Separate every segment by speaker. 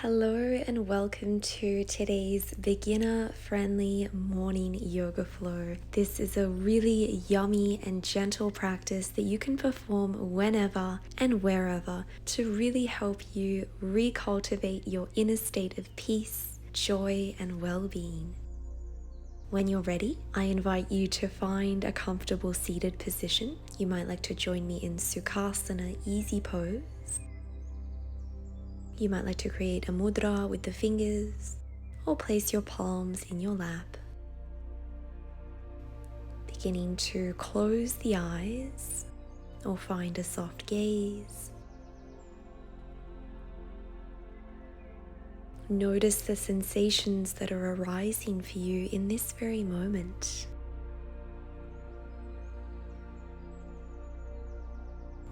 Speaker 1: Hello and welcome to today's beginner-friendly morning yoga flow. This is a really yummy and gentle practice that you can perform whenever and wherever to really help you recultivate your inner state of peace, joy, and well-being. When you're ready, I invite you to find a comfortable seated position. You might like to join me in Sukhasana, easy pose. You might like to create a mudra with the fingers or place your palms in your lap. Beginning to close the eyes or find a soft gaze. Notice the sensations that are arising for you in this very moment.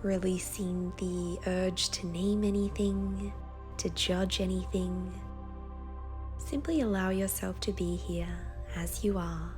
Speaker 1: Releasing the urge to name anything, to judge anything. Simply allow yourself to be here as you are.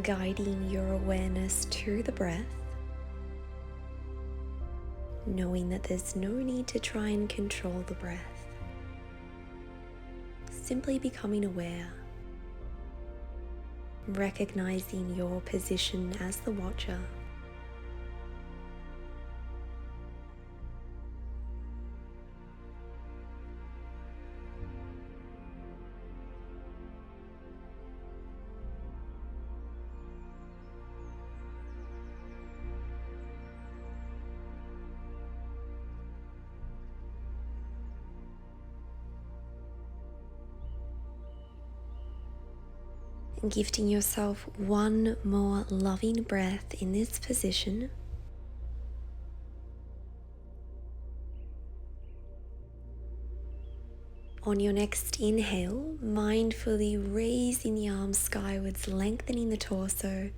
Speaker 1: Guiding your awareness to the breath, knowing that there's no need to try and control the breath. Simply becoming aware, recognizing your position as the watcher. And gifting yourself one more loving breath in this position. On your next inhale, mindfully raising the arms skywards, lengthening the torso.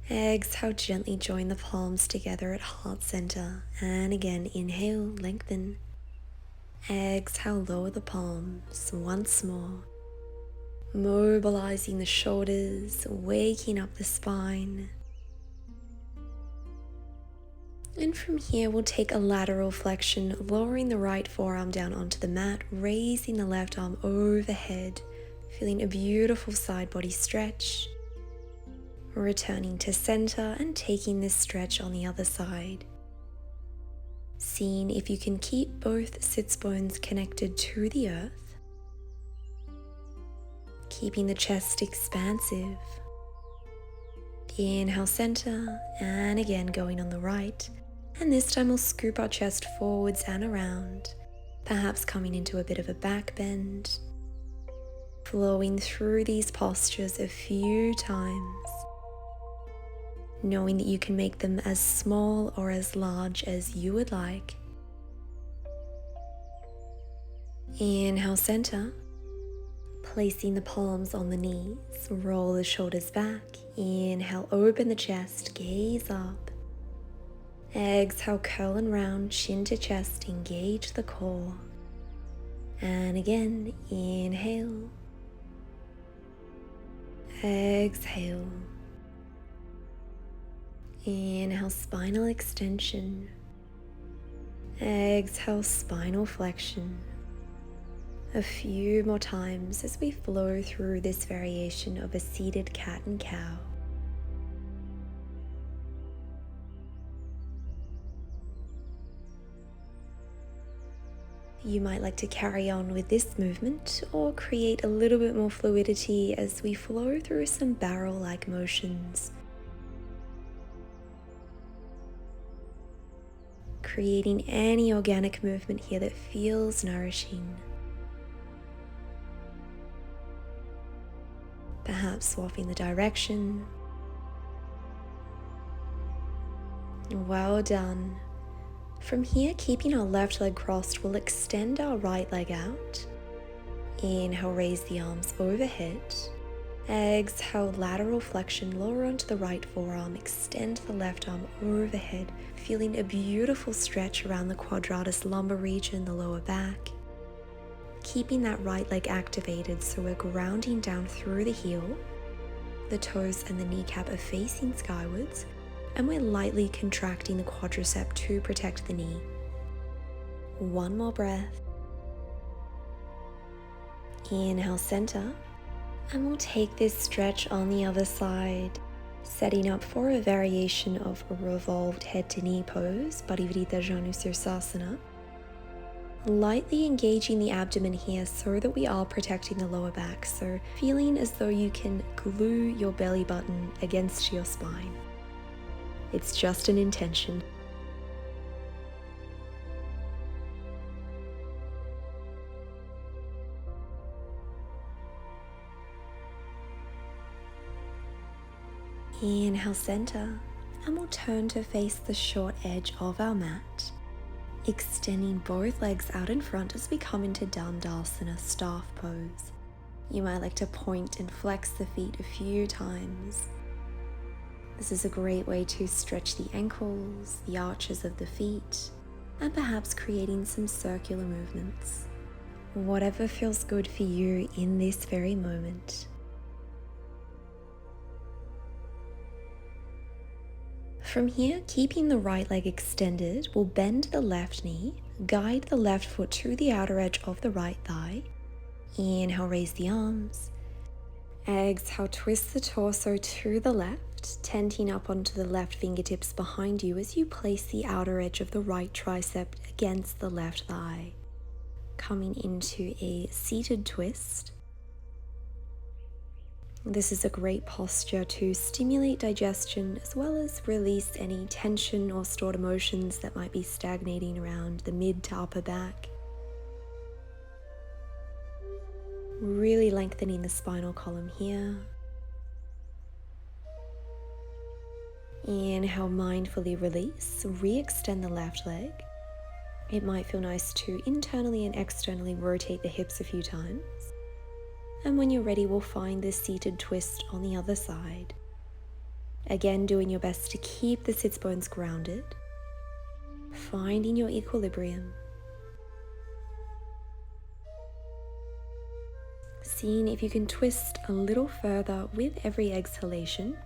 Speaker 1: Exhale, gently join the palms together at heart center. And again, inhale, lengthen. Exhale, lower the palms once more. Mobilizing the shoulders, waking up the spine. And from here, we'll take a lateral flexion, lowering the right forearm down onto the mat, raising the left arm overhead, feeling a beautiful side body stretch. Returning to center and taking this stretch on the other side. Seeing if you can keep both sits bones connected to the earth. Keeping the chest expansive. Inhale, center, and again going on the right. And this time we'll scoop our chest forwards and around, perhaps coming into a bit of a back bend. Flowing through these postures a few times, knowing that you can make them as small or as large as you would like. Inhale, center. Placing the palms on the knees, roll the shoulders back. Inhale, open the chest, gaze up. Exhale, curl and round, chin to chest, engage the core. And again, inhale, exhale. Inhale, spinal extension. Exhale, spinal flexion. A few more times as we flow through this variation of a seated cat and cow. You might like to carry on with this movement or create a little bit more fluidity as we flow through some barrel-like motions. Creating any organic movement here that feels nourishing. Perhaps swapping the direction. Well done. From here, keeping our left leg crossed, we'll extend our right leg out. Inhale, raise the arms overhead. Exhale, lateral flexion, lower onto the right forearm, extend the left arm overhead, feeling a beautiful stretch around the quadratus lumbar region, the lower back. Keeping that right leg activated so we're grounding down through the heel. The toes and the kneecap are facing skywards, and we're lightly contracting the quadricep to protect the knee. One more breath. Inhale, center, and we'll take this stretch on the other side, setting up for a variation of a revolved head to knee pose, Parivrtta Janu Sirsasana. Lightly engaging the abdomen here so that we are protecting the lower back, so feeling as though you can glue your belly button against your spine. It's just an intention. Inhale, center, and we'll turn to face the short edge of our mat. Extending both legs out in front as we come into Dandasana, staff pose. You might like to point and flex the feet a few times. This is a great way to stretch the ankles, the arches of the feet, and perhaps creating some circular movements. Whatever feels good for you in this very moment. From here, keeping the right leg extended, we'll bend the left knee, guide the left foot to the outer edge of the right thigh. Inhale, raise the arms. Exhale, twist the torso to the left, tenting up onto the left fingertips behind you as you place the outer edge of the right tricep against the left thigh. Coming into a seated twist. This is a great posture to stimulate digestion as well as release any tension or stored emotions that might be stagnating around the mid to upper back. Really lengthening the spinal column here. Inhale, mindfully release, re-extend the left leg. It might feel nice to internally and externally rotate the hips a few times. And when you're ready, we'll find this seated twist on the other side. Again, doing your best to keep the sits bones grounded, finding your equilibrium. Seeing if you can twist a little further with every exhalation.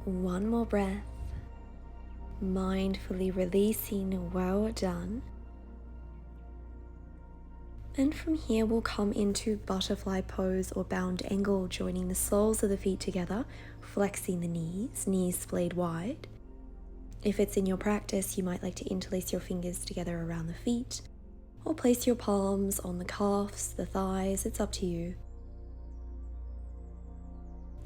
Speaker 1: One more breath, mindfully releasing, well done. And from here we'll come into butterfly pose or bound angle, joining the soles of the feet together, flexing the knees splayed wide. If it's in your practice, you might like to interlace your fingers together around the feet, or place your palms on the calves, the thighs, it's up to you.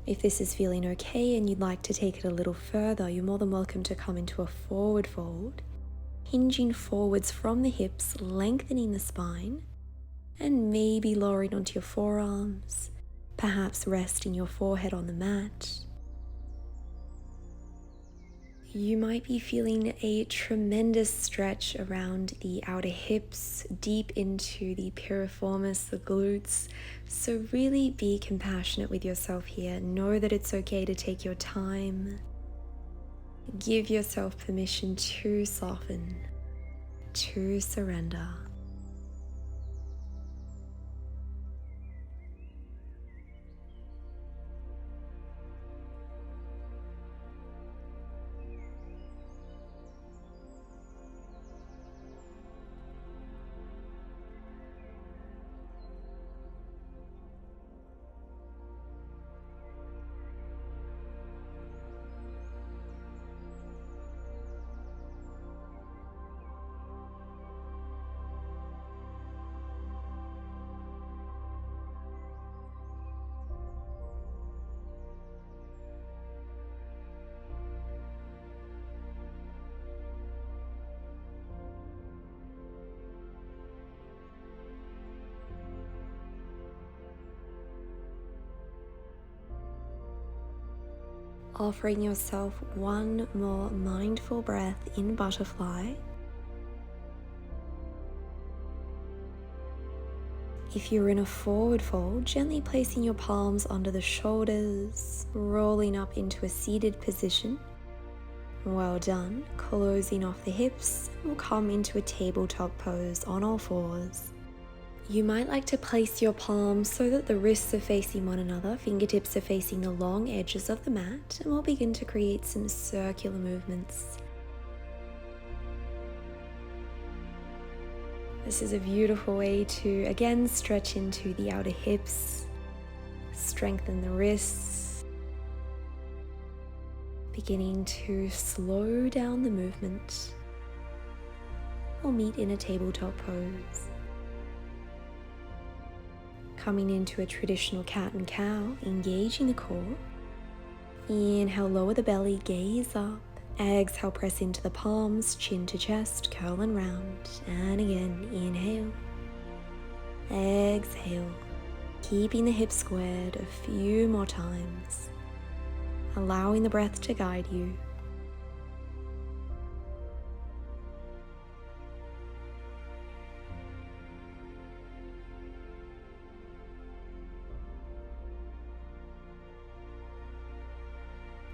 Speaker 1: If this is feeling okay and you'd like to take it a little further, you're more than welcome to come into a forward fold, hinging forwards from the hips, lengthening the spine, and maybe lowering onto your forearms, perhaps resting your forehead on the mat. You might be feeling a tremendous stretch around the outer hips, deep into the piriformis, the glutes. So really be compassionate with yourself here. Know that it's okay to take your time. Give yourself permission to soften, to surrender. Offering yourself one more mindful breath in butterfly. If you're in a forward fold, gently placing your palms under the shoulders, rolling up into a seated position. Well done. Closing off the hips, we'll come into a tabletop pose on all fours. You might like to place your palms so that the wrists are facing one another, fingertips are facing the long edges of the mat, and we'll begin to create some circular movements. This is a beautiful way to, again, stretch into the outer hips, strengthen the wrists, beginning to slow down the movement. We'll meet in a tabletop pose. Coming into a traditional cat and cow, engaging the core. Inhale, lower the belly, gaze up. Exhale, press into the palms, chin to chest, curl and round. And again, inhale. Exhale. Keeping the hips squared a few more times. Allowing the breath to guide you.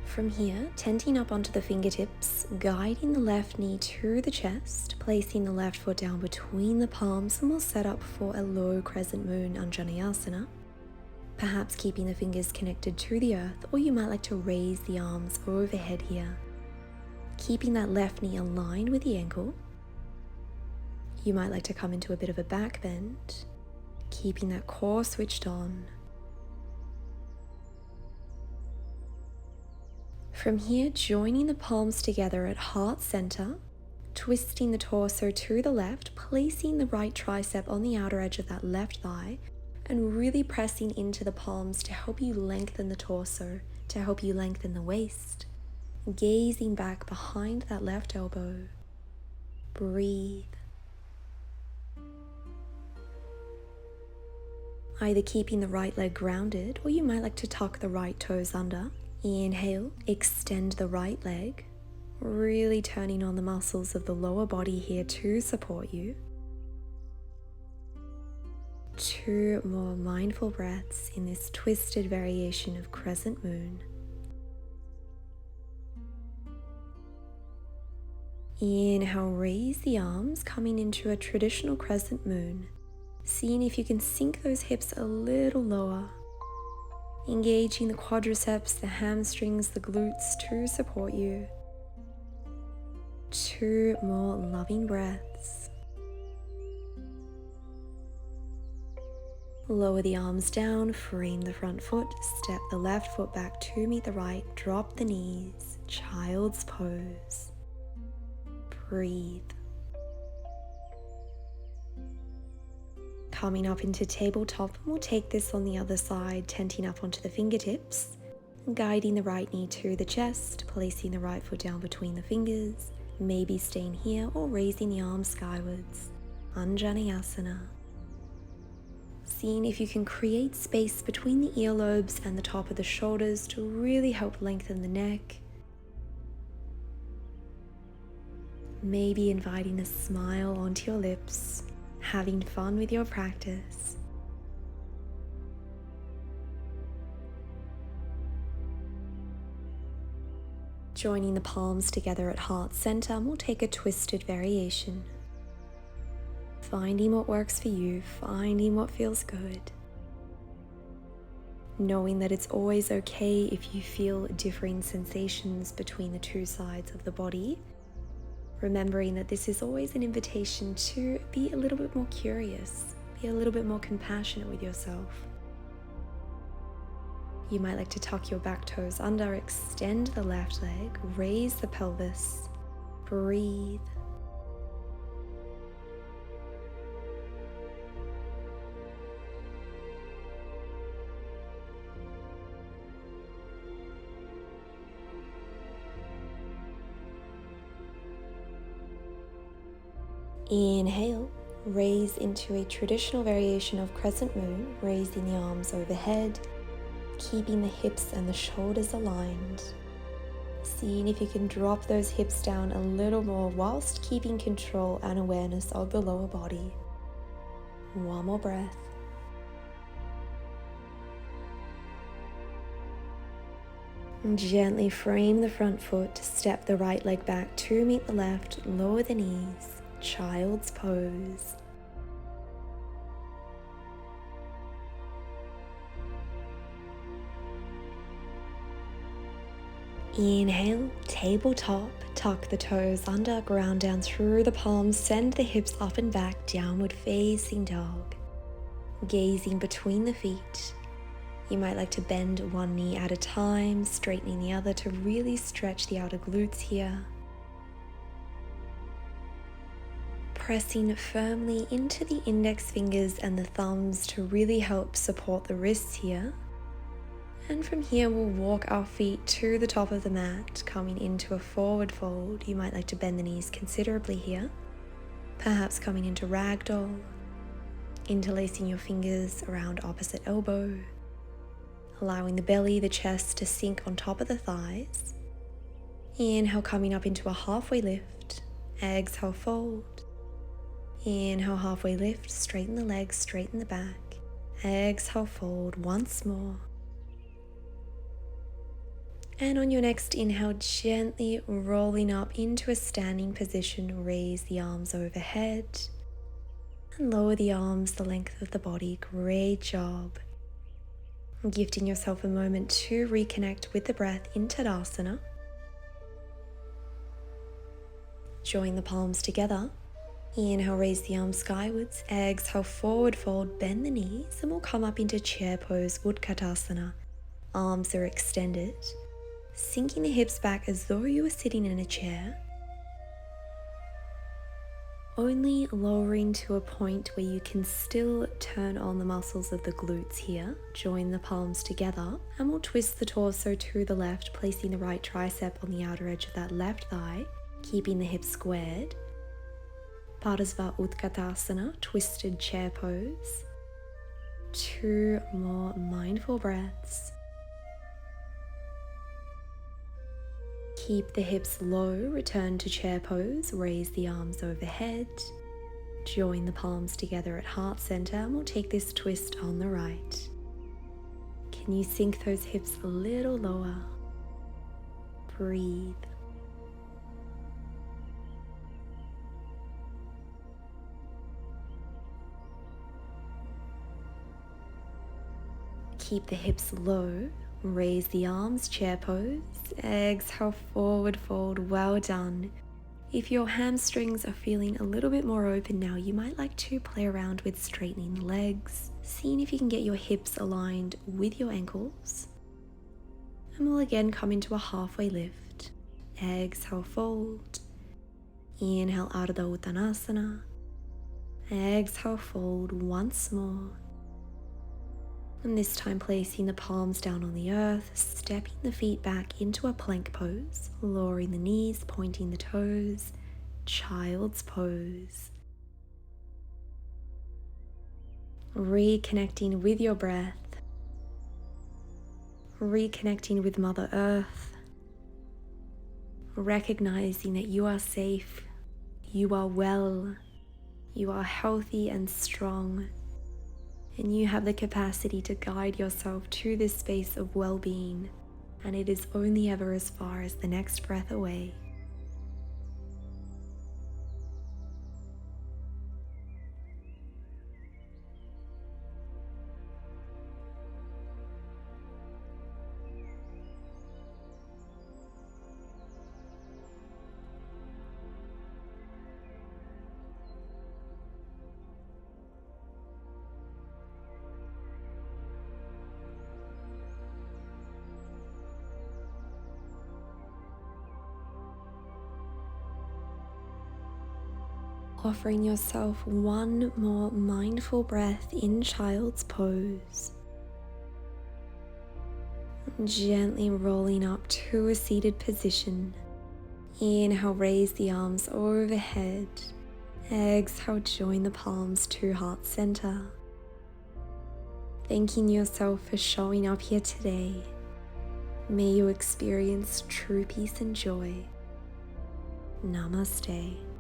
Speaker 1: From here, tenting up onto the fingertips, guiding the left knee to the chest, placing the left foot down between the palms, and we'll set up for a low crescent moon Anjaneyasana. Perhaps keeping the fingers connected to the earth, or you might like to raise the arms overhead here. Keeping that left knee aligned with the ankle. You might like to come into a bit of a back bend, keeping that core switched on. From here, joining the palms together at heart center, twisting the torso to the left, placing the right tricep on the outer edge of that left thigh, and really pressing into the palms to help you lengthen the torso, to help you lengthen the waist. Gazing back behind that left elbow. Breathe. Either keeping the right leg grounded, or you might like to tuck the right toes under. Inhale, extend the right leg, really turning on the muscles of the lower body here to support you. 2 more mindful breaths in this twisted variation of crescent moon. Inhale, raise the arms, coming into a traditional crescent moon, seeing if you can sink those hips a little lower. Engaging the quadriceps, the hamstrings, the glutes to support you. 2 more loving breaths. Lower the arms down, frame the front foot, step the left foot back to meet the right, drop the knees, child's pose. Breathe. Coming up into tabletop, and we'll take this on the other side, tenting up onto the fingertips, guiding the right knee to the chest, placing the right foot down between the fingers, maybe staying here or raising the arms skywards. Anjaneyasana. Seeing if you can create space between the earlobes and the top of the shoulders to really help lengthen the neck. Maybe inviting a smile onto your lips, having fun with your practice. Joining the palms together at heart center, we'll take a twisted variation. Finding what works for you, finding what feels good. Knowing that it's always okay if you feel differing sensations between the two sides of the body. Remembering that this is always an invitation to be a little bit more curious, be a little bit more compassionate with yourself. You might like to tuck your back toes under, extend the left leg, raise the pelvis, breathe. Inhale, raise into a traditional variation of crescent moon, raising the arms overhead, keeping the hips and the shoulders aligned. Seeing if you can drop those hips down a little more whilst keeping control and awareness of the lower body. One more breath. And gently frame the front foot, step the right leg back to meet the left, lower the knees, child's pose. Inhale, tabletop, tuck the toes under, ground down through the palms, send the hips up and back, downward facing dog. Gazing between the feet. You might like to bend one knee at a time, straightening the other to really stretch the outer glutes here. Pressing firmly into the index fingers and the thumbs to really help support the wrists here. And from here we'll walk our feet to the top of the mat, coming into a forward fold. You might like to bend the knees considerably here, perhaps coming into ragdoll, interlacing your fingers around opposite elbow, allowing the belly, the chest to sink on top of the thighs. Inhale, coming up into a halfway lift. Exhale, fold. Inhale, halfway lift, straighten the legs, straighten the back. Exhale, fold once more. And on your next inhale, gently rolling up into a standing position, raise the arms overhead and lower the arms the length of the body. Great job. Gifting yourself a moment to reconnect with the breath in Tadasana. Join the palms together. Inhale, raise the arms skywards. Exhale, forward fold, bend the knees, and we'll come up into chair pose, Utkatasana. Arms are extended. Sinking the hips back as though you were sitting in a chair. Only lowering to a point where you can still turn on the muscles of the glutes here. Join the palms together and we'll twist the torso to the left, placing the right tricep on the outer edge of that left thigh, keeping the hips squared. Parivrtta Utkatasana, twisted chair pose. 2 more mindful breaths. Keep the hips low, return to chair pose, raise the arms overhead. Join the palms together at heart center and we'll take this twist on the right. Can you sink those hips a little lower? Breathe. Keep the hips low. Raise the arms, chair pose. Exhale, forward fold. Well done. If your hamstrings are feeling a little bit more open now, you might like to play around with straightening the legs, seeing if you can get your hips aligned with your ankles. And we'll again come into a halfway lift. Exhale, fold. Inhale, Ardha Uttanasana. Exhale, fold once more. And this time placing the palms down on the earth, stepping the feet back into a plank pose, lowering the knees, pointing the toes, child's pose. reconnecting with your breath, reconnecting with Mother Earth, recognizing that you are safe, you are well, you are healthy and strong, and you have the capacity to guide yourself to this space of well-being, and it is only ever as far as the next breath away. Offering yourself one more mindful breath in child's pose. Gently rolling up to a seated position. Inhale, raise the arms overhead. Exhale, join the palms to heart center. Thanking yourself for showing up here today. May you experience true peace and joy. Namaste.